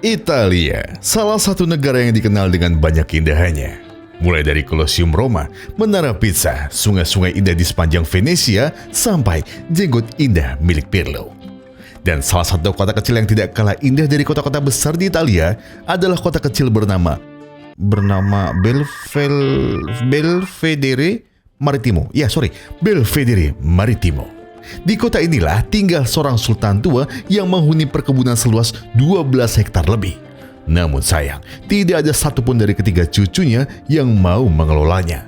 Italia, salah satu negara yang dikenal dengan banyak keindahannya. Mulai dari Colosseum Roma, Menara Pisa, sungai-sungai indah di sepanjang Venesia, sampai jenggot indah milik Pirlo. Dan salah satu kota kecil yang tidak kalah indah dari kota-kota besar di Italia adalah kota kecil bernama Belvedere Maritimo. Belvedere Maritimo. Di kota inilah tinggal seorang sultan tua yang menghuni perkebunan seluas 12 hektar lebih. Namun sayang, tidak ada satupun dari ketiga cucunya yang mau mengelolanya.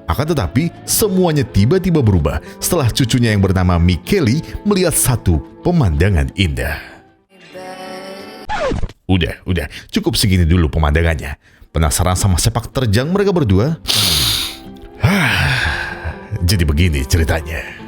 Akan tetapi, semuanya tiba-tiba berubah setelah cucunya yang bernama Michele melihat satu pemandangan indah. Udah, cukup segini dulu pemandangannya. Penasaran sama sepak terjang mereka berdua? Jadi begini ceritanya.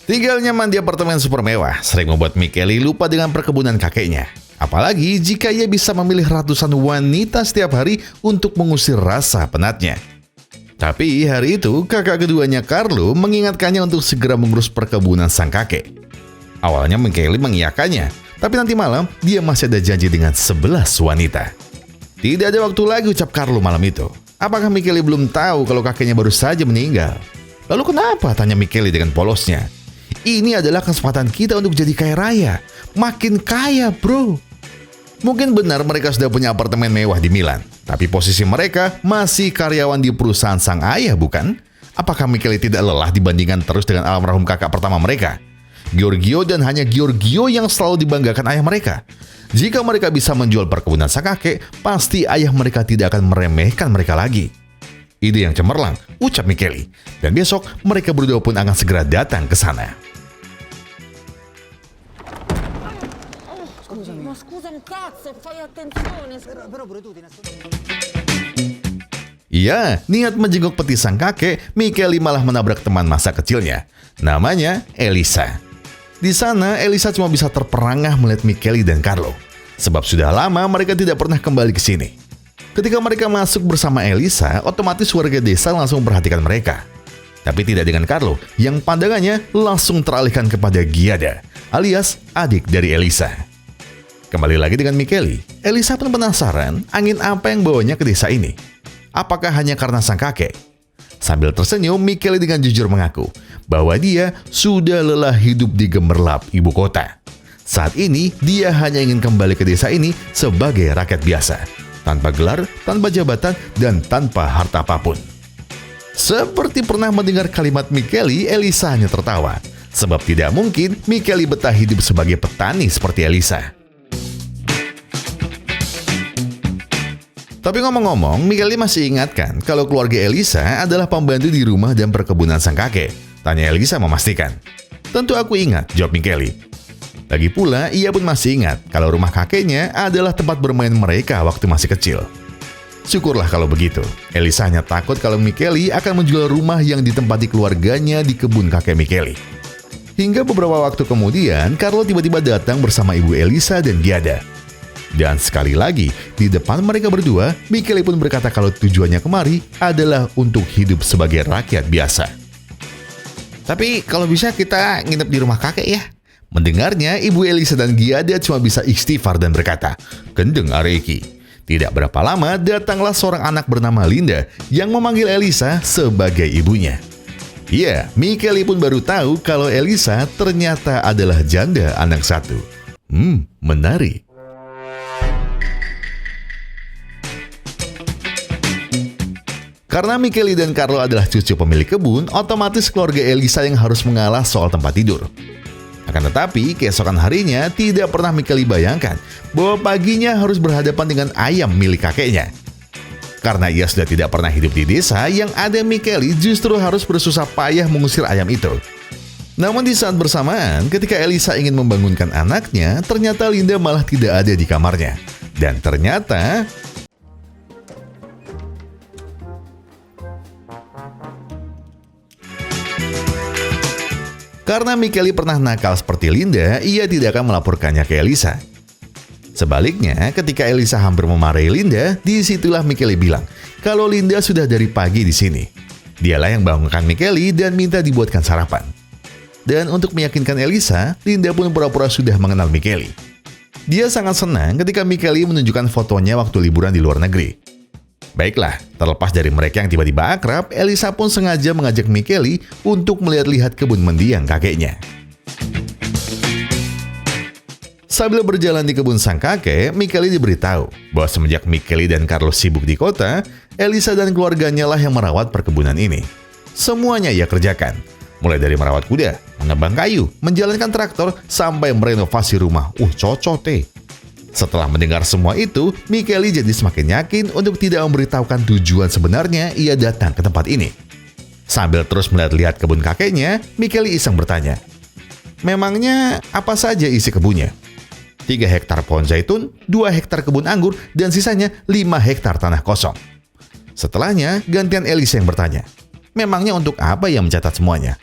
Tinggal nyaman di apartemen super mewah sering membuat Michele lupa dengan perkebunan kakeknya. Apalagi jika ia bisa memilih ratusan wanita setiap hari untuk mengusir rasa penatnya. Tapi hari itu kakak keduanya Carlo mengingatkannya untuk segera mengurus perkebunan sang kakek. Awalnya Michele mengiyakannya, tapi nanti malam dia masih ada janji dengan 11 wanita. Tidak ada waktu lagi ucap Carlo malam itu. Apakah Michele belum tahu kalau kakeknya baru saja meninggal? Lalu kenapa? Tanya Michele dengan polosnya. Ini adalah kesempatan kita untuk jadi kaya raya. Makin kaya, bro. Mungkin benar mereka sudah punya apartemen mewah di Milan. Tapi posisi mereka masih karyawan di perusahaan sang ayah, bukan? Apakah Michele tidak lelah dibandingkan terus dengan almarhum kakak pertama mereka? Giorgio, dan hanya Giorgio yang selalu dibanggakan ayah mereka. Jika mereka bisa menjual perkebunan sang kakek, pasti ayah mereka tidak akan meremehkan mereka lagi. Ide yang cemerlang, ucap Michele. Dan besok mereka berdua pun akan segera datang ke sana. Ma scusa un cazzo, fai attenzione. Però pure tu ti Iya, niat menjenguk peti sang kakek, Michele malah menabrak teman masa kecilnya. Namanya Elisa. Di sana, Elisa cuma bisa terperangah melihat Michele dan Carlo. Sebab sudah lama mereka tidak pernah kembali ke sini. Ketika mereka masuk bersama Elisa, otomatis warga desa langsung memperhatikan mereka. Tapi tidak dengan Carlo, yang pandangannya langsung teralihkan kepada Giada, alias adik dari Elisa. Kembali lagi dengan Michele, Elisa pun penasaran angin apa yang bawanya ke desa ini. Apakah hanya karena sang kakek? Sambil tersenyum, Michele dengan jujur mengaku bahwa dia sudah lelah hidup di gemerlap ibu kota. Saat ini, dia hanya ingin kembali ke desa ini sebagai rakyat biasa. Tanpa gelar, tanpa jabatan, dan tanpa harta apapun. Seperti pernah mendengar kalimat Michele, Elisa hanya tertawa. Sebab tidak mungkin Michele betah hidup sebagai petani seperti Elisa. Tapi ngomong-ngomong, Michele masih ingatkan kalau keluarga Elisa adalah pembantu di rumah dan perkebunan sang kakek. Tanya Elisa memastikan. Tentu aku ingat, jawab Michele. Lagi pula, ia pun masih ingat kalau rumah kakeknya adalah tempat bermain mereka waktu masih kecil. Syukurlah kalau begitu. Elisa hanya takut kalau Michele akan menjual rumah yang ditempati keluarganya di kebun kakek Michele. Hingga beberapa waktu kemudian, Carlo tiba-tiba datang bersama ibu Elisa dan Giada. Dan sekali lagi, di depan mereka berdua, Michele pun berkata kalau tujuannya kemari adalah untuk hidup sebagai rakyat biasa. Tapi kalau bisa kita nginep di rumah kakek ya. Mendengarnya, ibu Elisa dan Giada cuma bisa istighfar dan berkata, "Kendeng areki." Tidak berapa lama, datanglah seorang anak bernama Linda yang memanggil Elisa sebagai ibunya. Iya, Michele pun baru tahu kalau Elisa ternyata adalah janda anak satu. Menarik. Karena Michele dan Carlo adalah cucu pemilik kebun, otomatis keluarga Elisa yang harus mengalah soal tempat tidur. Akan tetapi, keesokan harinya tidak pernah Michele bayangkan bahwa paginya harus berhadapan dengan ayam milik kakeknya. Karena ia sudah tidak pernah hidup di desa, yang ada Michele justru harus bersusah payah mengusir ayam itu. Namun di saat bersamaan, ketika Elisa ingin membangunkan anaknya, ternyata Linda malah tidak ada di kamarnya. Dan ternyata Karena Michele pernah nakal seperti Linda, ia tidak akan melaporkannya ke Elisa. Sebaliknya, ketika Elisa hampir memarahi Linda, disitulah Michele bilang kalau Linda sudah dari pagi di sini. Dialah yang bangunkan Michele dan minta dibuatkan sarapan. Dan untuk meyakinkan Elisa, Linda pun pura-pura sudah mengenal Michele. Dia sangat senang ketika Michele menunjukkan fotonya waktu liburan di luar negeri. Baiklah, terlepas dari mereka yang tiba-tiba akrab, Elisa pun sengaja mengajak Michele untuk melihat-lihat kebun mendiang kakeknya. Sambil berjalan di kebun sang kakek, Michele diberitahu bahwa semenjak Michele dan Carlo sibuk di kota, Elisa dan keluarganya lah yang merawat perkebunan ini. Semuanya ia kerjakan, mulai dari merawat kuda, menebang kayu, menjalankan traktor, sampai merenovasi rumah. Cocok. Setelah mendengar semua itu, Michele jadi semakin yakin untuk tidak memberitahukan tujuan sebenarnya ia datang ke tempat ini. Sambil terus melihat-lihat kebun kakeknya, Michele iseng bertanya, memangnya apa saja isi kebunnya? 3 hektar pohon zaitun, 2 hektar kebun anggur, dan sisanya 5 hektar tanah kosong. Setelahnya, gantian Elisa yang bertanya, memangnya untuk apa ia mencatat semuanya?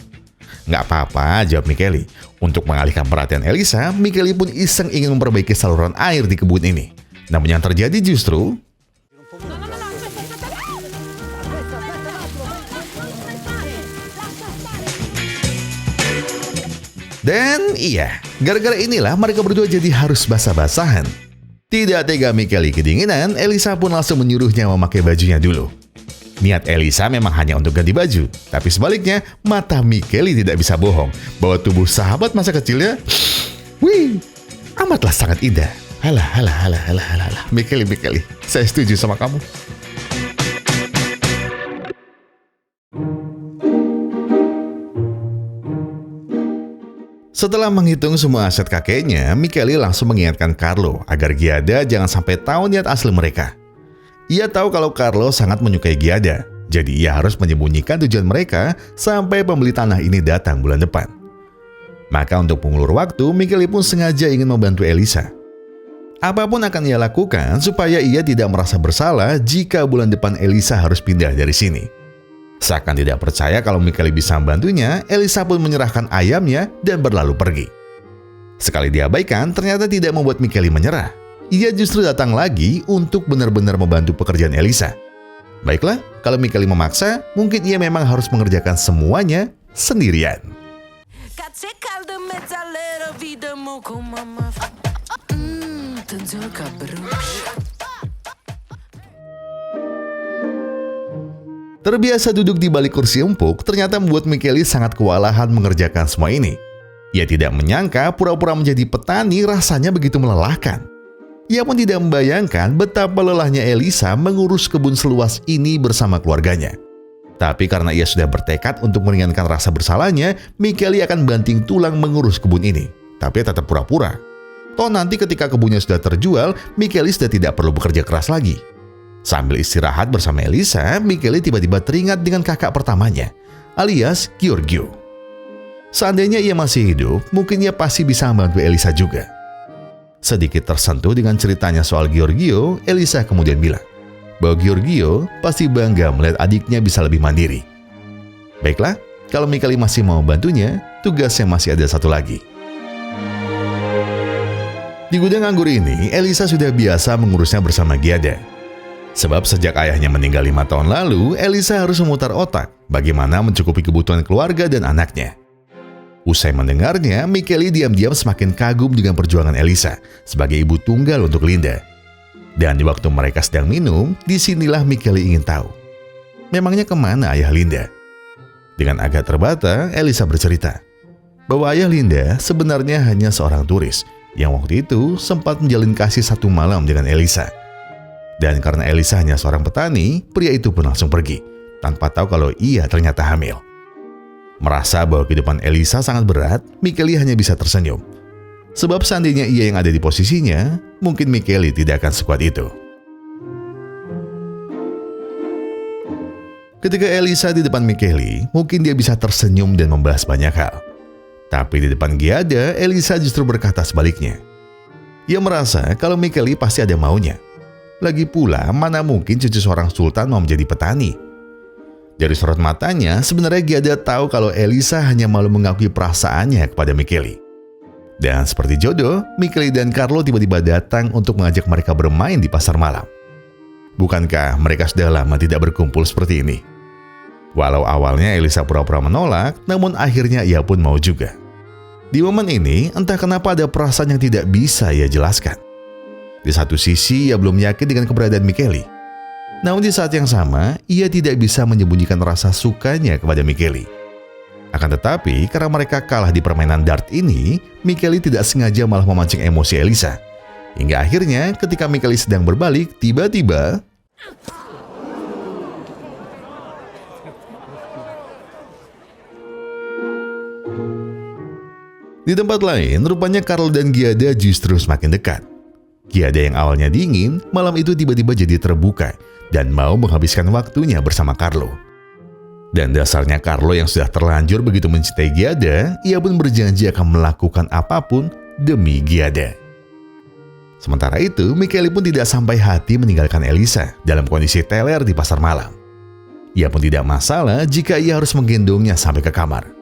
Nggak apa-apa, jawab Michele. Untuk mengalihkan perhatian Elisa, Michele pun iseng ingin memperbaiki saluran air di kebun ini. Namun yang terjadi justru... Dan iya, gara-gara inilah mereka berdua jadi harus basah-basahan. Tidak tega Michele kedinginan, Elisa pun langsung menyuruhnya memakai bajunya dulu. Niat Elisa memang hanya untuk ganti baju, tapi sebaliknya mata Michele tidak bisa bohong bahwa tubuh sahabat masa kecilnya, amatlah sangat indah. Halah. Michele, saya setuju sama kamu. Setelah menghitung semua aset kakeknya, Michele langsung mengingatkan Carlo agar Giada jangan sampai tahu niat asli mereka. Ia tahu kalau Carlo sangat menyukai Giada, jadi ia harus menyembunyikan tujuan mereka sampai pembeli tanah ini datang bulan depan. Maka untuk mengulur waktu, Michele pun sengaja ingin membantu Elisa. Apapun akan ia lakukan supaya ia tidak merasa bersalah jika bulan depan Elisa harus pindah dari sini. Seakan tidak percaya kalau Michele bisa membantunya, Elisa pun menyerahkan ayamnya dan berlalu pergi. Sekali diabaikan, ternyata tidak membuat Michele menyerah. Ia justru datang lagi untuk benar-benar membantu pekerjaan Elisa. Baiklah, kalau Michele memaksa, mungkin ia memang harus mengerjakan semuanya sendirian. Terbiasa duduk di balik kursi empuk, ternyata membuat Michele sangat kewalahan mengerjakan semua ini. Ia tidak menyangka pura-pura menjadi petani rasanya begitu melelahkan. Ia pun tidak membayangkan betapa lelahnya Elisa mengurus kebun seluas ini bersama keluarganya. Tapi karena ia sudah bertekad untuk meringankan rasa bersalahnya, Michele akan banting tulang mengurus kebun ini. Tapi tetap pura-pura. Toh nanti ketika kebunnya sudah terjual, Michele sudah tidak perlu bekerja keras lagi. Sambil istirahat bersama Elisa, Michele tiba-tiba teringat dengan kakak pertamanya, alias Giorgio. Seandainya ia masih hidup, mungkin ia pasti bisa membantu Elisa juga. Sedikit tersentuh dengan ceritanya soal Giorgio, Elisa kemudian bilang bahwa Giorgio pasti bangga melihat adiknya bisa lebih mandiri. Baiklah, kalau Michele masih mau membantunya, tugasnya masih ada satu lagi. Di gudang anggur ini, Elisa sudah biasa mengurusnya bersama Giada. Sebab sejak ayahnya meninggal 5 tahun lalu, Elisa harus memutar otak bagaimana mencukupi kebutuhan keluarga dan anaknya. Usai mendengarnya, Michele diam-diam semakin kagum dengan perjuangan Elisa sebagai ibu tunggal untuk Linda. Dan di waktu mereka sedang minum, disinilah Michele ingin tahu, memangnya kemana ayah Linda? Dengan agak terbata, Elisa bercerita bahwa ayah Linda sebenarnya hanya seorang turis yang waktu itu sempat menjalin kasih 1 malam dengan Elisa. Dan karena Elisa hanya seorang petani, pria itu pun langsung pergi, tanpa tahu kalau ia ternyata hamil. Merasa bahwa kehidupan Elisa sangat berat, Michele hanya bisa tersenyum. Sebab seandainya ia yang ada di posisinya, mungkin Michele tidak akan sekuat itu. Ketika Elisa di depan Michele, mungkin dia bisa tersenyum dan membahas banyak hal. Tapi di depan Giada, Elisa justru berkata sebaliknya. Ia merasa kalau Michele pasti ada maunya. Lagi pula, mana mungkin cucu seorang sultan mau menjadi petani. Dari sorot matanya, sebenarnya Giada tahu kalau Elisa hanya malu mengakui perasaannya kepada Michele. Dan seperti jodoh, Michele dan Carlo tiba-tiba datang untuk mengajak mereka bermain di pasar malam. Bukankah mereka sudah lama tidak berkumpul seperti ini? Walau awalnya Elisa pura-pura menolak, namun akhirnya ia pun mau juga. Di momen ini, entah kenapa ada perasaan yang tidak bisa ia jelaskan. Di satu sisi, ia belum yakin dengan keberadaan Michele. Namun di saat yang sama, ia tidak bisa menyembunyikan rasa sukanya kepada Michele. Akan tetapi, karena mereka kalah di permainan dart ini, Michele tidak sengaja malah memancing emosi Elisa. Hingga akhirnya, ketika Michele sedang berbalik, tiba-tiba di tempat lain, rupanya Carlo dan Giada justru semakin dekat. Giada yang awalnya dingin, malam itu tiba-tiba jadi terbuka dan mau menghabiskan waktunya bersama Carlo. Dan dasarnya Carlo yang sudah terlanjur begitu mencintai Giada, ia pun berjanji akan melakukan apapun demi Giada. Sementara itu, Michele pun tidak sampai hati meninggalkan Elisa dalam kondisi teler di pasar malam. Ia pun tidak masalah jika ia harus menggendongnya sampai ke kamar.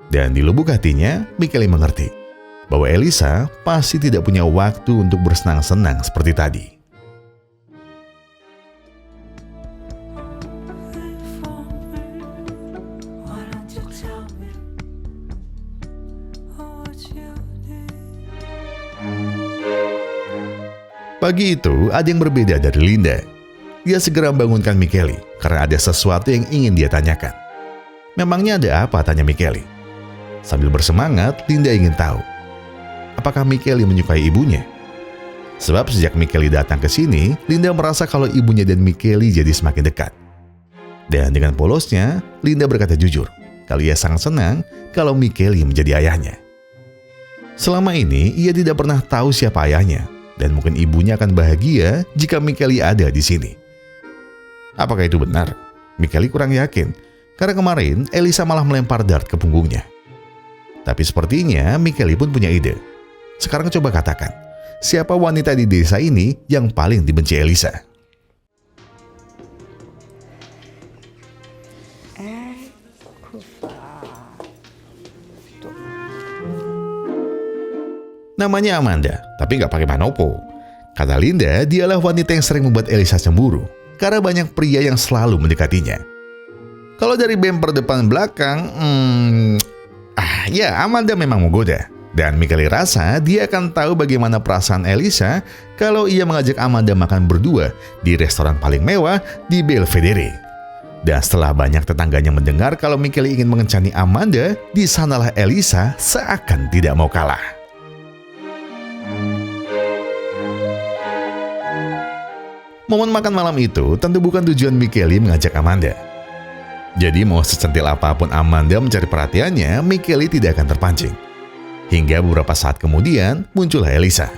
Dan di lubuk hatinya, Michele mengerti bahwa Elisa pasti tidak punya waktu untuk bersenang-senang seperti tadi. Pagi itu, ada yang berbeda dari Linda. Dia segera membangunkan Michele karena ada sesuatu yang ingin dia tanyakan. Memangnya ada apa? Tanya Michele. Sambil bersemangat, Linda ingin tahu, apakah Michele menyukai ibunya? Sebab sejak Michele datang ke sini, Linda merasa kalau ibunya dan Michele jadi semakin dekat. Dan dengan polosnya, Linda berkata jujur kalau ia sangat senang kalau Michele menjadi ayahnya. Selama ini, ia tidak pernah tahu siapa ayahnya, dan mungkin ibunya akan bahagia jika Michele ada di sini. Apakah itu benar? Michele kurang yakin, karena kemarin Elisa malah melempar dart ke punggungnya. Tapi sepertinya Michele pun punya ide. Sekarang coba katakan, siapa wanita di desa ini yang paling dibenci Elisa? Namanya Amanda, tapi nggak pakai panopo. Kata Linda, dialah wanita yang sering membuat Elisa cemburu, karena banyak pria yang selalu mendekatinya. Kalau dari bemper depan belakang, ya Amanda memang menggoda. Dan Michele rasa dia akan tahu bagaimana perasaan Elisa kalau ia mengajak Amanda makan berdua di restoran paling mewah di Belvedere. Dan setelah banyak tetangganya mendengar kalau Michele ingin mengencani Amanda, di sanalah Elisa seakan tidak mau kalah. Momen makan malam itu tentu bukan tujuan Michele mengajak Amanda. Jadi mau secentil apapun Amanda mencari perhatiannya, Michele tidak akan terpancing. Hingga beberapa saat kemudian muncullah Elisa.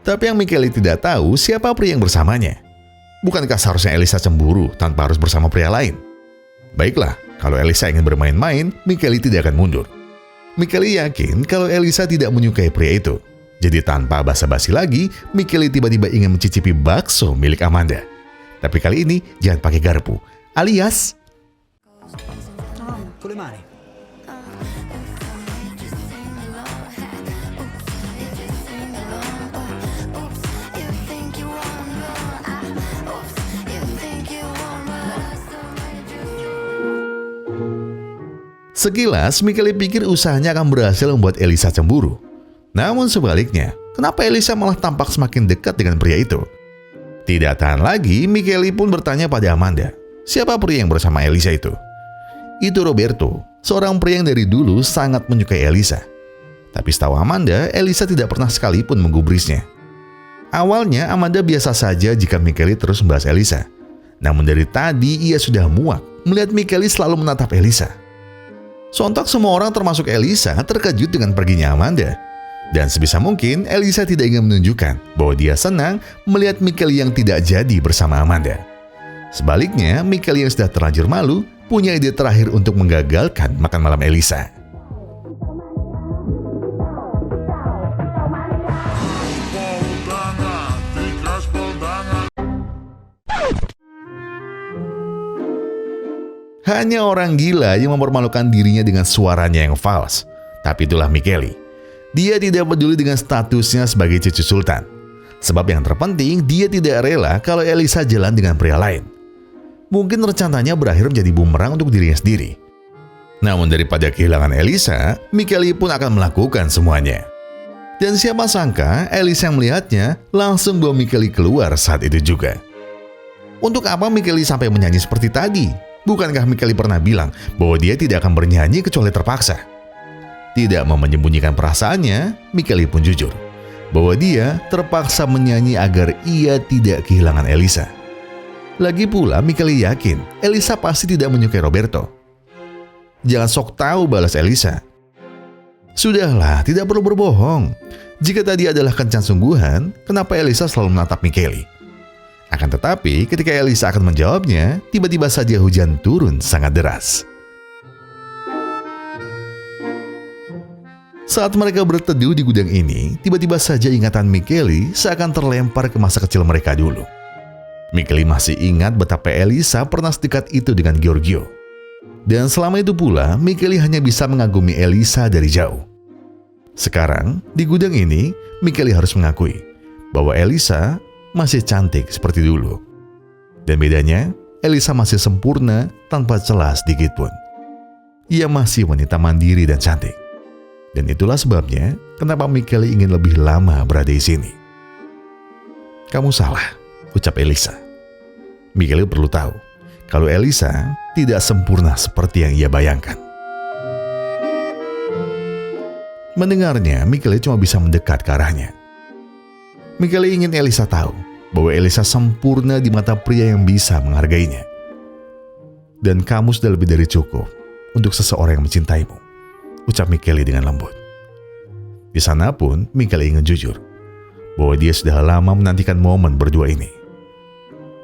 Tapi yang Michele tidak tahu siapa pria yang bersamanya. Bukankah seharusnya Elisa cemburu tanpa harus bersama pria lain? Baiklah, kalau Elisa ingin bermain-main, Michele tidak akan mundur. Michele yakin kalau Elisa tidak menyukai pria itu. Jadi tanpa basa-basi lagi, Michele tiba-tiba ingin mencicipi bakso milik Amanda. Tapi kali ini jangan pakai garpu, alias con le mani. Sekilas, Michele pikir usahanya akan berhasil membuat Elisa cemburu. Namun sebaliknya, kenapa Elisa malah tampak semakin dekat dengan pria itu? Tidak tahan lagi, Michele pun bertanya pada Amanda, siapa pria yang bersama Elisa itu? Itu Roberto, seorang pria yang dari dulu sangat menyukai Elisa. Tapi setahu Amanda, Elisa tidak pernah sekalipun menggubrisnya. Awalnya, Amanda biasa saja jika Michele terus membahas Elisa. Namun dari tadi, ia sudah muak melihat Michele selalu menatap Elisa. Sontak semua orang termasuk Elisa terkejut dengan perginya Amanda. Dan sebisa mungkin, Elisa tidak ingin menunjukkan bahwa dia senang melihat Michele yang tidak jadi bersama Amanda. Sebaliknya, Michele yang sudah terlanjur malu, punya ide terakhir untuk menggagalkan makan malam Elisa. Hanya orang gila yang mempermalukan dirinya dengan suaranya yang fals. Tapi itulah Michele. Dia tidak peduli dengan statusnya sebagai cucu sultan. Sebab yang terpenting, dia tidak rela kalau Elisa jalan dengan pria lain. Mungkin rencananya berakhir menjadi bumerang untuk dirinya sendiri. Namun daripada kehilangan Elisa, Michele pun akan melakukan semuanya. Dan siapa sangka Elisa yang melihatnya langsung bawa Michele keluar saat itu juga. Untuk apa Michele sampai menyanyi seperti tadi? Bukankah Michele pernah bilang bahwa dia tidak akan bernyanyi kecuali terpaksa? Tidak mau menyembunyikan perasaannya, Michele pun jujur bahwa dia terpaksa menyanyi agar ia tidak kehilangan Elisa. Lagi pula Michele yakin Elisa pasti tidak menyukai Roberto. Jangan sok tahu, balas Elisa. Sudahlah, tidak perlu berbohong. Jika tadi adalah kencan sungguhan, kenapa Elisa selalu menatap Michele? Akan tetapi ketika Elisa akan menjawabnya, tiba-tiba saja hujan turun sangat deras. Saat mereka berteduh di gudang ini, tiba-tiba saja ingatan Michele seakan terlempar ke masa kecil mereka dulu. Michele masih ingat betapa Elisa pernah sedekat itu dengan Giorgio. Dan selama itu pula, Michele hanya bisa mengagumi Elisa dari jauh. Sekarang, di gudang ini, Michele harus mengakui bahwa Elisa masih cantik seperti dulu. Dan bedanya, Elisa masih sempurna tanpa celah sedikit pun. Ia masih wanita mandiri dan cantik. Dan itulah sebabnya kenapa Michele ingin lebih lama berada di sini. Kamu salah, ucap Elisa. Michele perlu tahu kalau Elisa tidak sempurna seperti yang ia bayangkan. Mendengarnya, Michele cuma bisa mendekat ke arahnya. Michele ingin Elisa tahu bahwa Elisa sempurna di mata pria yang bisa menghargainya. Dan kamu sudah lebih dari cukup untuk seseorang yang mencintaimu, ucap Michele dengan lembut. Di sana pun Michele ingin jujur bahwa dia sudah lama menantikan momen berdua ini.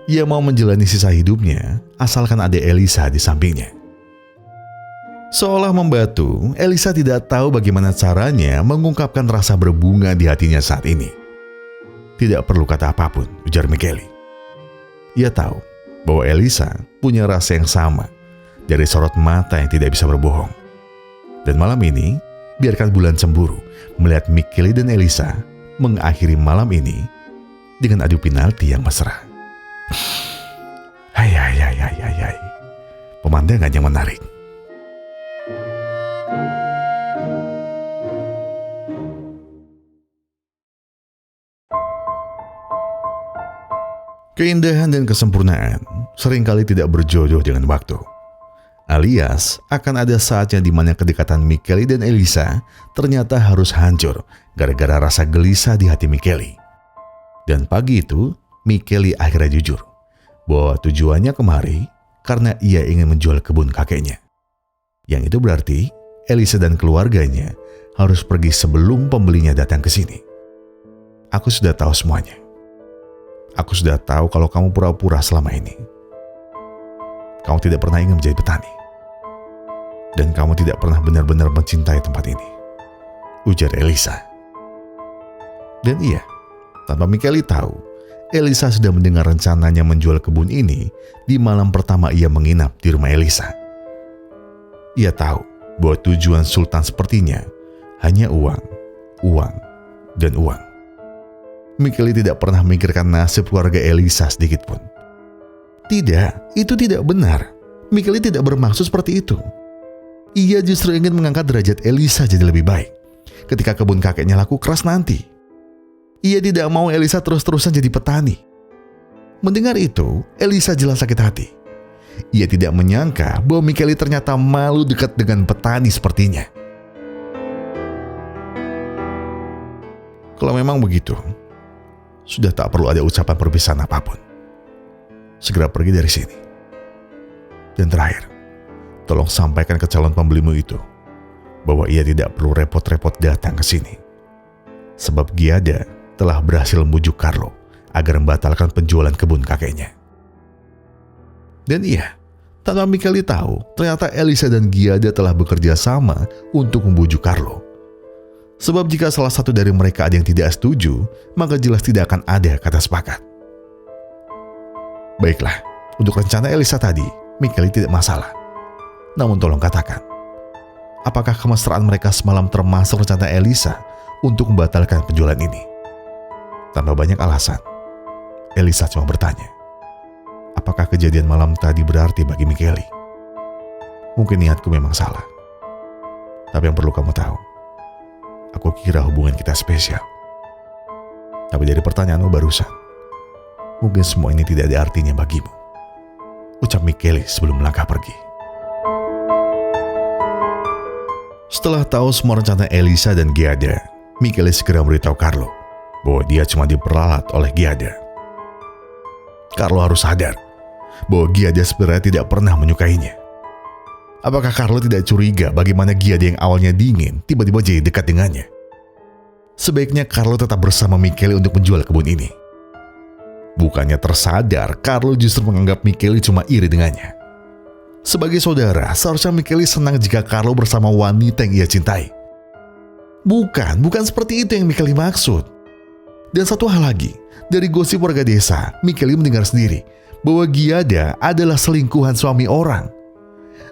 Ia mau menjalani sisa hidupnya asalkan ada Elisa di sampingnya. Seolah membatu, Elisa tidak tahu bagaimana caranya mengungkapkan rasa berbunga di hatinya saat ini. Tidak perlu kata apapun, ujar Michele. Ia tahu bahwa Elisa punya rasa yang sama dari sorot mata yang tidak bisa berbohong. Dan malam ini, biarkan bulan cemburu melihat Michele dan Elisa mengakhiri malam ini dengan adu penalti yang mesra. Hai. Pemandangan yang menarik. Keindahan dan kesempurnaan seringkali tidak berjodoh dengan waktu. Alias, akan ada saatnya di mana kedekatan Michele dan Elisa ternyata harus hancur gara-gara rasa gelisah di hati Michele. Dan pagi itu, Michele akhirnya jujur bahwa tujuannya kemari karena ia ingin menjual kebun kakeknya. Yang itu berarti Elisa dan keluarganya harus pergi sebelum pembelinya datang ke sini. Aku sudah tahu semuanya. Aku sudah tahu kalau kamu pura-pura selama ini. Kamu tidak pernah ingin menjadi petani. Dan kamu tidak pernah benar-benar mencintai tempat ini, ujar Elisa. Dan iya, tanpa Michele tahu, Elisa sudah mendengar rencananya menjual kebun ini di malam pertama ia menginap di rumah Elisa. Ia tahu bahwa tujuan Sultan sepertinya hanya uang, dan uang. Michele tidak pernah memikirkan nasib keluarga Elisa sedikit pun. Tidak, itu tidak benar. Michele tidak bermaksud seperti itu. Ia justru ingin mengangkat derajat Elisa jadi lebih baik ketika kebun kakeknya laku keras nanti. Ia tidak mau Elisa terus-terusan jadi petani. Mendengar itu, Elisa jelas sakit hati. Ia tidak menyangka bahwa Michele ternyata malu dekat dengan petani sepertinya. Kalau memang begitu, sudah tak perlu ada ucapan perpisahan apapun. Segera pergi dari sini. Dan terakhir, tolong sampaikan ke calon pembelimu itu bahwa ia tidak perlu repot-repot datang ke sini. Sebab Giada telah berhasil membujuk Carlo agar membatalkan penjualan kebun kakeknya. Dan iya, tanpa Michele tahu, ternyata Elisa dan Giada telah bekerja sama untuk membujuk Carlo. Sebab jika salah satu dari mereka ada yang tidak setuju, maka jelas tidak akan ada kata sepakat. Baiklah, untuk rencana Elisa tadi, Michele tidak masalah. Namun tolong katakan, apakah kemesraan mereka semalam termasuk rencana Elisa untuk membatalkan penjualan ini? Tanpa banyak alasan, Elisa cuma bertanya, apakah kejadian malam tadi berarti bagi Michele? Mungkin niatku memang salah. Tapi yang perlu kamu tahu, aku kira hubungan kita spesial. Tapi dari pertanyaanmu barusan, mungkin semua ini tidak ada artinya bagimu, ucap Michele sebelum melangkah pergi. Setelah tahu semua rencana Elisa dan Giada, Michele segera memberitahu Carlo bahwa dia cuma diperalat oleh Giada. Carlo harus sadar bahwa Giada sebenarnya tidak pernah menyukainya. Apakah Carlo tidak curiga bagaimana Giada yang awalnya dingin tiba-tiba jadi dekat dengannya? Sebaiknya Carlo tetap bersama Michele untuk menjual kebun ini. Bukannya tersadar, Carlo justru menganggap Michele cuma iri dengannya. Sebagai saudara, seharusnya Michele senang jika Carlo bersama wanita yang ia cintai. Bukan seperti itu yang Michele maksud. Dan satu hal lagi, dari gosip warga desa, Michele mendengar sendiri bahwa Giada adalah selingkuhan suami orang.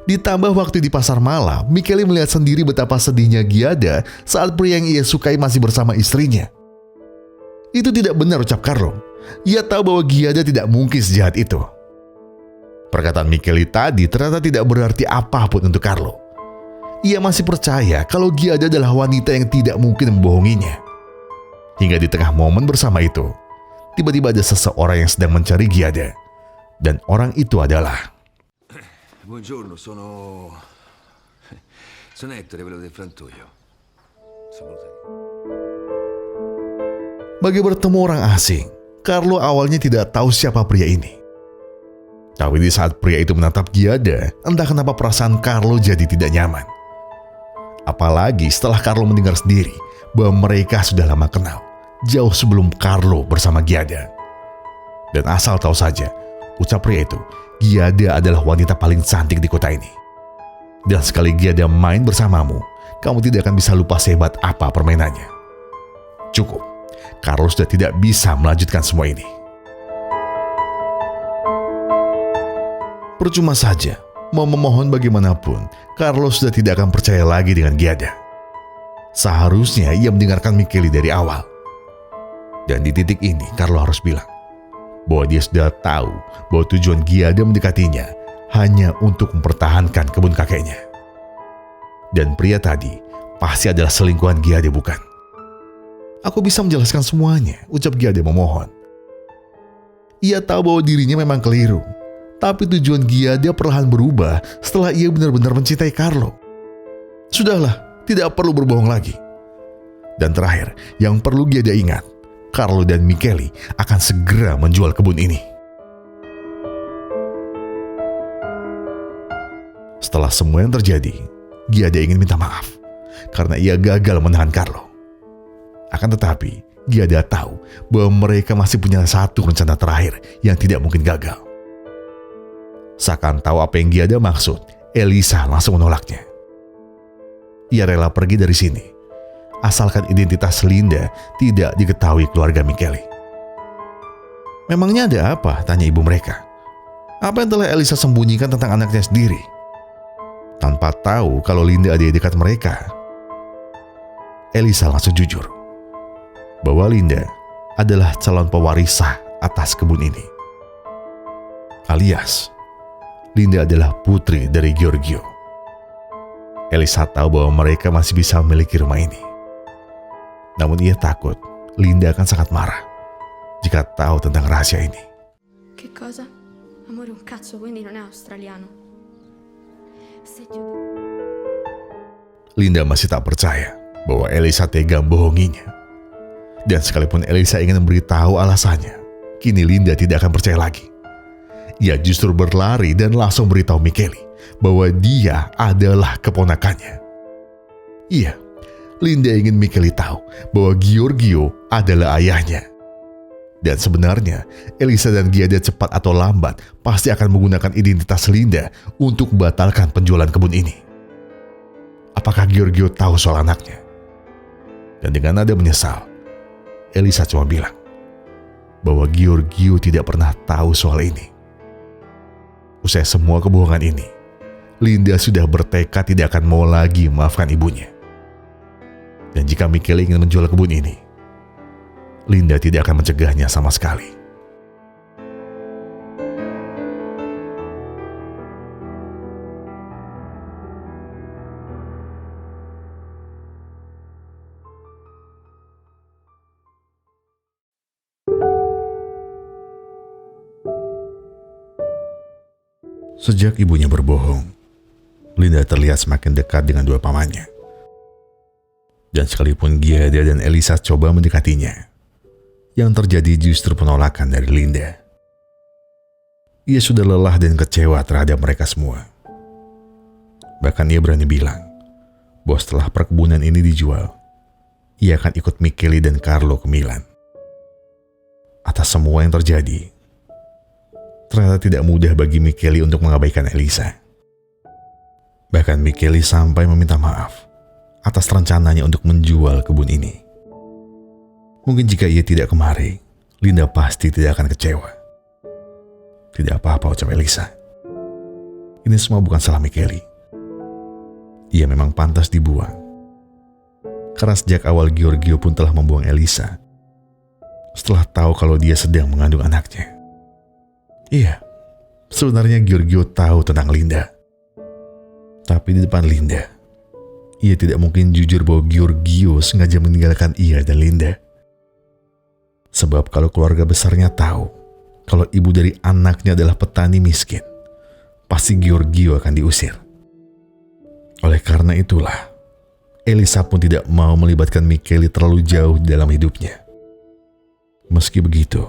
Ditambah waktu di pasar malam, Michele melihat sendiri betapa sedihnya Giada saat pria yang ia sukai masih bersama istrinya. Itu tidak benar, ucap Carlo. Ia tahu bahwa Giada tidak mungkin sejahat itu. Perkataan Michele tadi ternyata tidak berarti apapun untuk Carlo. Ia masih percaya kalau Giada adalah wanita yang tidak mungkin membohonginya. Hingga di tengah momen bersama itu, tiba-tiba ada seseorang yang sedang mencari Giada. Dan orang itu adalah... Buongiorno, sono Ettore, quello del frantoio. Bagi bertemu orang asing, Carlo awalnya tidak tahu siapa pria ini. Tapi di saat pria itu menatap Giada, entah kenapa perasaan Carlo jadi tidak nyaman. Apalagi setelah Carlo mendengar sendiri bahwa mereka sudah lama kenal, jauh sebelum Carlo bersama Giada. Dan asal tahu saja, ucap pria itu, Giada adalah wanita paling cantik di kota ini. Dan sekali Giada main bersamamu, kamu tidak akan bisa lupa sehebat apa permainannya. Cukup, Carlo sudah tidak bisa melanjutkan semua ini. Percuma saja, mau memohon bagaimanapun, Carlo sudah tidak akan percaya lagi dengan Giada. Seharusnya ia mendengarkan Michele dari awal. Dan di titik ini, Carlo harus bilang bahwa dia sudah tahu bahwa tujuan Giada mendekatinya hanya untuk mempertahankan kebun kakeknya. Dan pria tadi pasti adalah selingkuhan Giada, bukan? Aku bisa menjelaskan semuanya, ucap Giada memohon. Ia tahu bahwa dirinya memang keliru, tapi tujuan Giada perlahan berubah setelah ia benar-benar mencintai Carlo. Sudahlah, tidak perlu berbohong lagi. Dan terakhir, yang perlu Giada ingat, Carlo dan Michele akan segera menjual kebun ini. Setelah semua yang terjadi, Giada ingin minta maaf karena ia gagal menahan Carlo. Akan tetapi, Giada tahu bahwa mereka masih punya satu rencana terakhir yang tidak mungkin gagal. Seakan tahu apa yang Giada maksud, Elisa langsung menolaknya. Ia rela pergi dari sini, asalkan identitas Linda tidak diketahui keluarga Michele. Memangnya ada apa? Tanya ibu mereka. Apa yang telah Elisa sembunyikan tentang anaknya sendiri? Tanpa tahu kalau Linda ada di dekat mereka, Elisa langsung jujur bahwa Linda adalah calon pewaris sah atas kebun ini. Alias, Linda adalah putri dari Giorgio. Elisa tahu bahwa mereka masih bisa memiliki rumah ini. Namun ia takut Linda akan sangat marah jika tahu tentang rahasia ini. Che cosa? Amore un cazzo, quindi non è australiano. Linda masih tak percaya bahwa Elisa tega membohonginya. Dan sekalipun Elisa ingin memberitahu alasannya, kini Linda tidak akan percaya lagi. Ia justru berlari dan langsung beritahu Michele bahwa dia adalah keponakannya. Iya, Linda ingin Michele tahu bahwa Giorgio adalah ayahnya. Dan sebenarnya, Elisa dan Giada cepat atau lambat pasti akan menggunakan identitas Linda untuk membatalkan penjualan kebun ini. Apakah Giorgio tahu soal anaknya? Dan dengan nada menyesal, Elisa cuma bilang bahwa Giorgio tidak pernah tahu soal ini. Usai semua kebohongan ini, Linda sudah bertekad tidak akan mau lagi memaafkan ibunya. Dan jika Michele ingin menjual kebun ini, Linda tidak akan mencegahnya sama sekali. Sejak ibunya berbohong, Linda terlihat semakin dekat dengan dua pamannya. Dan sekalipun Giada dan Elisa coba mendekatinya, yang terjadi justru penolakan dari Linda. Ia sudah lelah dan kecewa terhadap mereka semua. Bahkan ia berani bilang bahwa setelah perkebunan ini dijual, ia akan ikut Michele dan Carlo ke Milan. Atas semua yang terjadi, ternyata tidak mudah bagi Michele untuk mengabaikan Elisa. Bahkan Michele sampai meminta maaf atas rencananya untuk menjual kebun ini. Mungkin jika ia tidak kemari, Linda pasti tidak akan kecewa. Tidak apa-apa, ucap Elisa. Ini semua bukan salah Michele. Ia memang pantas dibuang. Karena sejak awal Giorgio pun telah membuang Elisa setelah tahu kalau dia sedang mengandung anaknya. Iya, sebenarnya Giorgio tahu tentang Linda. Tapi di depan Linda, ia tidak mungkin jujur bahwa Giorgio sengaja meninggalkan ia dan Linda. Sebab kalau keluarga besarnya tahu kalau ibu dari anaknya adalah petani miskin, pasti Giorgio akan diusir. Oleh karena itulah, Elisa pun tidak mau melibatkan Michele terlalu jauh dalam hidupnya. Meski begitu,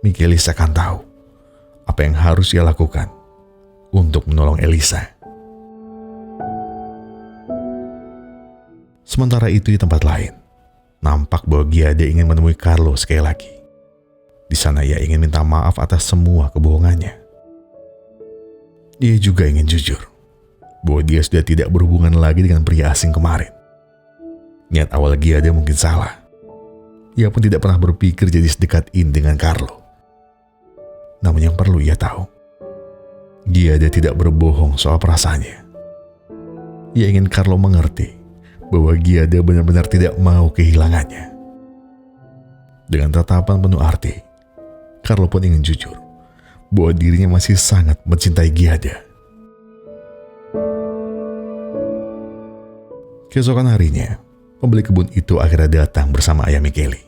Michele akan tahu apa yang harus ia lakukan untuk menolong Elisa. Sementara itu di tempat lain, nampak bahwa Giada ingin menemui Carlo sekali lagi. Di sana ia ingin minta maaf atas semua kebohongannya. Dia juga ingin jujur bahwa dia sudah tidak berhubungan lagi dengan pria asing kemarin. Niat awal Giada mungkin salah. Ia pun tidak pernah berpikir jadi sedekat ini dengan Carlo. Namun yang perlu ia tahu, Giada tidak berbohong soal perasaannya. Ia ingin Carlo mengerti bahwa Giada benar-benar tidak mau kehilangannya. Dengan tatapan penuh arti, Carlo pun ingin jujur bahwa dirinya masih sangat mencintai Giada. Keesokan harinya, pembeli kebun itu akhirnya datang bersama ayah Michele.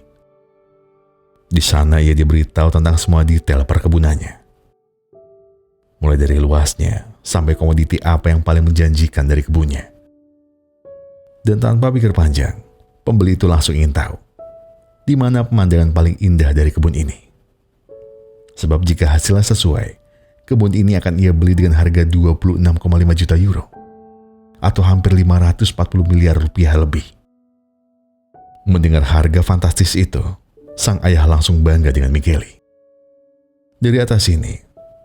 Di sana ia diberitahu tentang semua detail perkebunannya. Mulai dari luasnya sampai komoditi apa yang paling menjanjikan dari kebunnya. Dan tanpa pikir panjang, pembeli itu langsung ingin tahu di mana pemandangan paling indah dari kebun ini. Sebab jika hasilnya sesuai, kebun ini akan ia beli dengan harga 26,5 juta euro atau hampir 540 miliar rupiah lebih. Mendengar harga fantastis itu, sang ayah langsung bangga dengan Michele. Dari atas sini,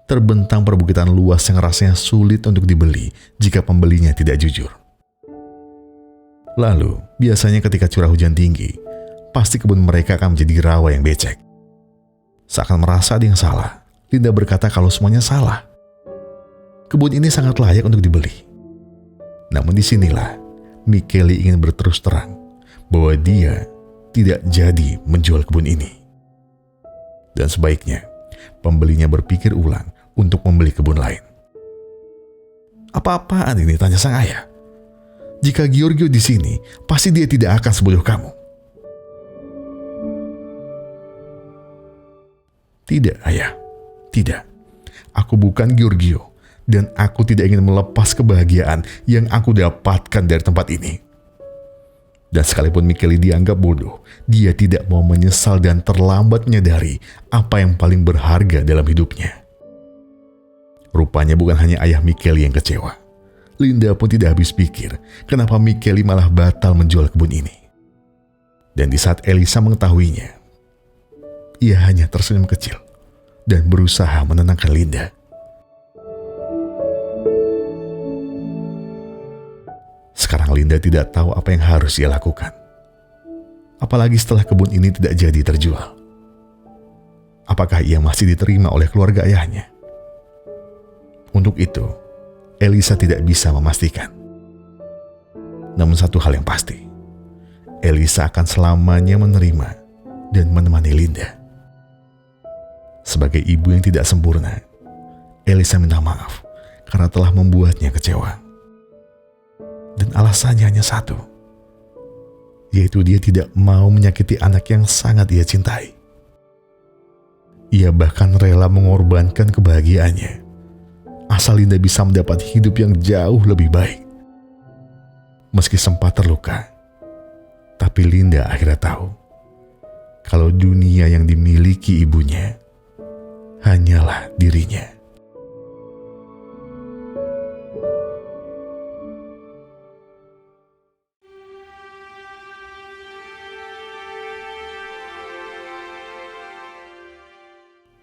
terbentang perbukitan luas yang rasanya sulit untuk dibeli jika pembelinya tidak jujur. Lalu, biasanya ketika curah hujan tinggi, pasti kebun mereka akan menjadi rawa yang becek. Seakan merasa ada yang salah, Linda berkata kalau semuanya salah. Kebun ini sangat layak untuk dibeli. Namun disinilah, Michele ingin berterus terang bahwa dia tidak jadi menjual kebun ini. Dan sebaiknya, pembelinya berpikir ulang untuk membeli kebun lain. Apa-apaan ini, tanya sang ayah. Jika Giorgio di sini, pasti dia tidak akan sebodoh kamu. Tidak, ayah. Tidak. Aku bukan Giorgio, dan aku tidak ingin melepas kebahagiaan yang aku dapatkan dari tempat ini. Dan sekalipun Michele dianggap bodoh, dia tidak mau menyesal dan terlambat menyadari apa yang paling berharga dalam hidupnya. Rupanya bukan hanya ayah Michele yang kecewa. Linda pun tidak habis pikir kenapa Michele malah batal menjual kebun ini. Dan di saat Elisa mengetahuinya, ia hanya tersenyum kecil dan berusaha menenangkan Linda. Sekarang Linda tidak tahu apa yang harus ia lakukan. Apalagi setelah kebun ini tidak jadi terjual. Apakah ia masih diterima oleh keluarga ayahnya? Untuk itu, Elisa tidak bisa memastikan. Namun satu hal yang pasti, Elisa akan selamanya menerima dan menemani Linda. Sebagai ibu yang tidak sempurna, Elisa minta maaf karena telah membuatnya kecewa. Dan alasannya hanya satu, yaitu dia tidak mau menyakiti anak yang sangat ia cintai. Ia bahkan rela mengorbankan kebahagiaannya asal Linda bisa mendapat hidup yang jauh lebih baik. Meski sempat terluka, tapi Linda akhirnya tahu kalau dunia yang dimiliki ibunya hanyalah dirinya.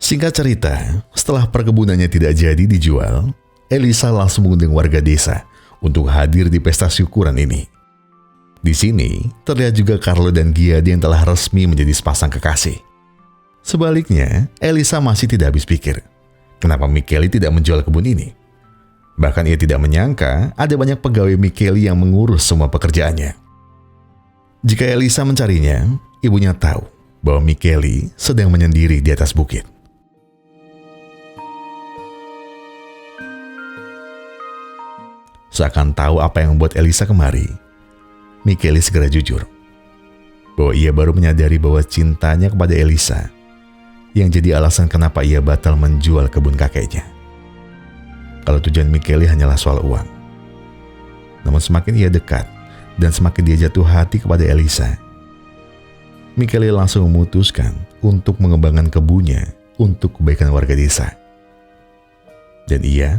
Singkat cerita, setelah perkebunannya tidak jadi dijual, Elisa langsung mengundang warga desa untuk hadir di pesta syukuran ini. Di sini, terlihat juga Carlo dan Giada yang telah resmi menjadi sepasang kekasih. Sebaliknya, Elisa masih tidak habis pikir, kenapa Michele tidak menjual kebun ini. Bahkan ia tidak menyangka ada banyak pegawai Michele yang mengurus semua pekerjaannya. Jika Elisa mencarinya, ibunya tahu bahwa Michele sedang menyendiri di atas bukit. Seakan tahu apa yang membuat Elisa kemari, Michele segera jujur bahwa ia baru menyadari bahwa cintanya kepada Elisa yang jadi alasan kenapa ia batal menjual kebun kakeknya. Kalau tujuan Michele hanyalah soal uang. Namun semakin ia dekat dan semakin dia jatuh hati kepada Elisa, Michele langsung memutuskan untuk mengembangkan kebunnya untuk kebaikan warga desa. Dan ia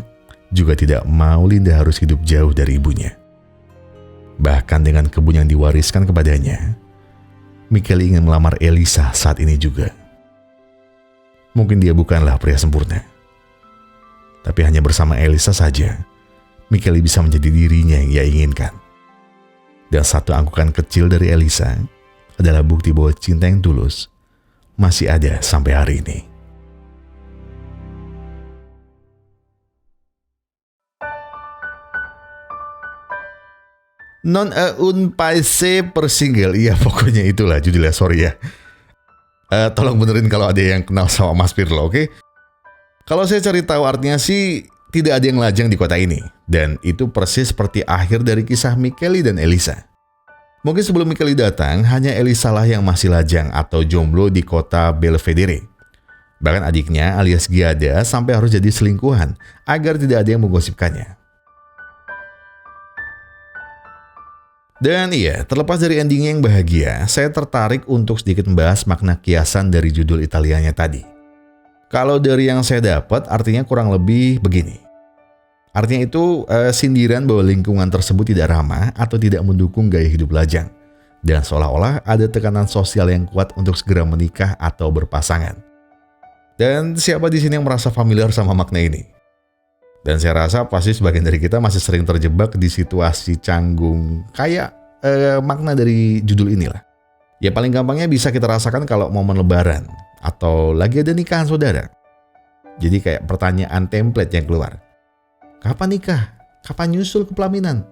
juga tidak mau Linda harus hidup jauh dari ibunya. Bahkan dengan kebun yang diwariskan kepadanya, Michele ingin melamar Elisa saat ini juga. Mungkin dia bukanlah pria sempurna, tapi hanya bersama Elisa saja, Michele bisa menjadi dirinya yang ia inginkan. Dan satu angkukan kecil dari Elisa adalah bukti bahwa cinta yang tulus masih ada sampai hari ini. Non un paese per single. Iya, pokoknya itulah judulnya, sorry ya. Tolong benerin kalau ada yang kenal sama Mas Pirlo, oke? Kalau saya cari tahu artinya sih tidak ada yang lajang di kota ini. Dan itu persis seperti akhir dari kisah Michele dan Elisa. Mungkin sebelum Michele datang, hanya Elisa lah yang masih lajang atau jomblo di kota Belvedere. Bahkan adiknya alias Giada sampai harus jadi selingkuhan agar tidak ada yang menggosipkannya. Dan iya, terlepas dari endingnya yang bahagia, saya tertarik untuk sedikit membahas makna kiasan dari judul Italianya tadi. Kalau dari yang saya dapat, artinya kurang lebih begini. Artinya itu sindiran bahwa lingkungan tersebut tidak ramah atau tidak mendukung gaya hidup lajang. Dan seolah-olah ada tekanan sosial yang kuat untuk segera menikah atau berpasangan. Dan siapa di sini yang merasa familiar sama makna ini? Dan saya rasa pasti sebagian dari kita masih sering terjebak di situasi canggung kayak makna dari judul inilah. Ya paling gampangnya bisa kita rasakan kalau momen lebaran atau lagi ada nikahan saudara. Jadi kayak pertanyaan template yang keluar. Kapan nikah? Kapan nyusul ke pelaminan?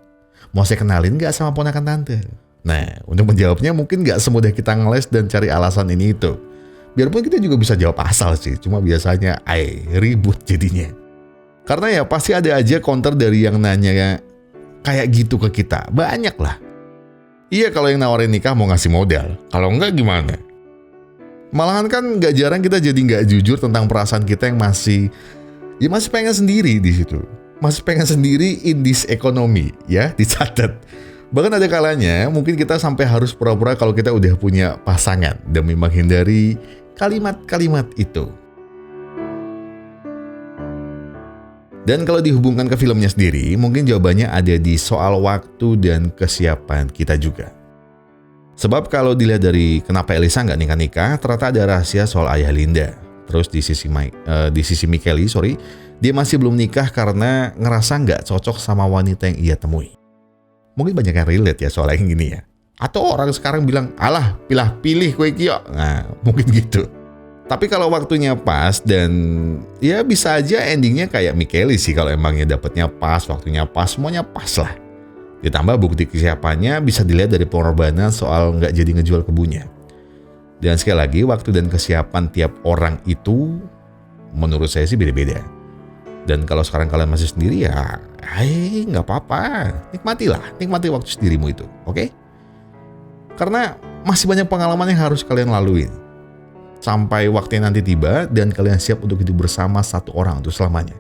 Mau saya kenalin gak sama ponakan tante? Nah, untuk menjawabnya mungkin gak semudah kita ngeles dan cari alasan ini itu. Biarpun kita juga bisa jawab asal sih, cuma biasanya ribut jadinya. Karena ya pasti ada aja counter dari yang nanya kayak gitu ke kita. Banyak lah. Iya, kalau yang nawarin nikah mau ngasih modal. Kalau enggak gimana? Malahan kan gak jarang kita jadi gak jujur tentang perasaan kita yang masih pengen sendiri di situ. Masih pengen sendiri in this economy, ya, dicatat. Bahkan ada kalanya mungkin kita sampai harus pura-pura kalau kita udah punya pasangan demi menghindari kalimat-kalimat itu. Dan kalau dihubungkan ke filmnya sendiri, mungkin jawabannya ada di soal waktu dan kesiapan kita juga. Sebab kalau dilihat dari kenapa Elisa nggak nikah-nikah, ternyata ada rahasia soal ayah Linda. Terus di sisi Michele, dia masih belum nikah karena ngerasa nggak cocok sama wanita yang ia temui. Mungkin banyak yang relate ya soal yang gini ya. Atau orang sekarang bilang, alah pilih-pilih kowe iki yo. Nah, mungkin gitu. Tapi kalau waktunya pas dan ya bisa aja endingnya kayak Michele sih, kalau emangnya dapetnya pas, waktunya pas, semuanya pas lah. Ditambah bukti kesiapannya bisa dilihat dari pengorbanan soal nggak jadi ngejual kebunnya. Dan sekali lagi, waktu dan kesiapan tiap orang itu menurut saya sih beda-beda. Dan kalau sekarang kalian masih sendiri ya, nggak apa-apa. Nikmati waktu sendirimu itu, oke? Karena masih banyak pengalaman yang harus kalian laluin. Sampai waktunya nanti tiba dan kalian siap untuk hidup bersama satu orang untuk selamanya.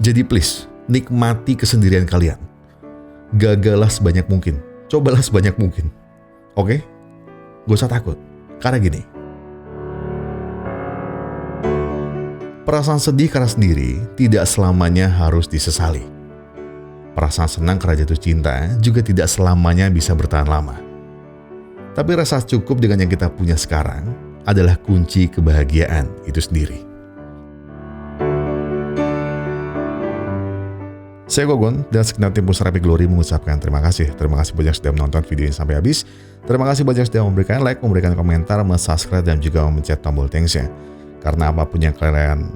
Jadi please, nikmati kesendirian kalian. Gagallah sebanyak mungkin. Cobalah sebanyak mungkin. Oke? Gak usah takut. Karena gini. Perasaan sedih karena sendiri tidak selamanya harus disesali. Perasaan senang karena jatuh cinta juga tidak selamanya bisa bertahan lama. Tapi rasa cukup dengan yang kita punya sekarang adalah kunci kebahagiaan itu sendiri. Saya Gogon dan segenap tim Pusara Happy Glory mengucapkan terima kasih. Terima kasih banyak sudah menonton video ini sampai habis. Terima kasih banyak sudah memberikan like, memberikan komentar, subscribe dan juga memencet tombol thanks-nya. Karena apapun yang kalian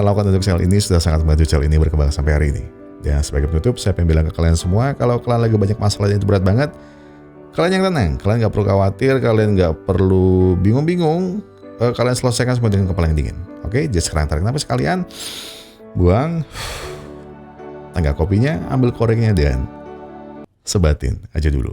lakukan untuk channel ini sudah sangat membantu channel ini berkembang sampai hari ini. Dan sebagai penutup, saya pengen bilang ke kalian semua, kalau kalian lagi banyak masalah yang itu berat banget, kalian yang tenang, kalian gak perlu khawatir, kalian gak perlu bingung-bingung, kalian selesaikan semua dengan kepala yang dingin. Oke, jadi sekarang tarik nafas kalian, buang, tangga kopinya, ambil korengnya dan sebatin aja dulu.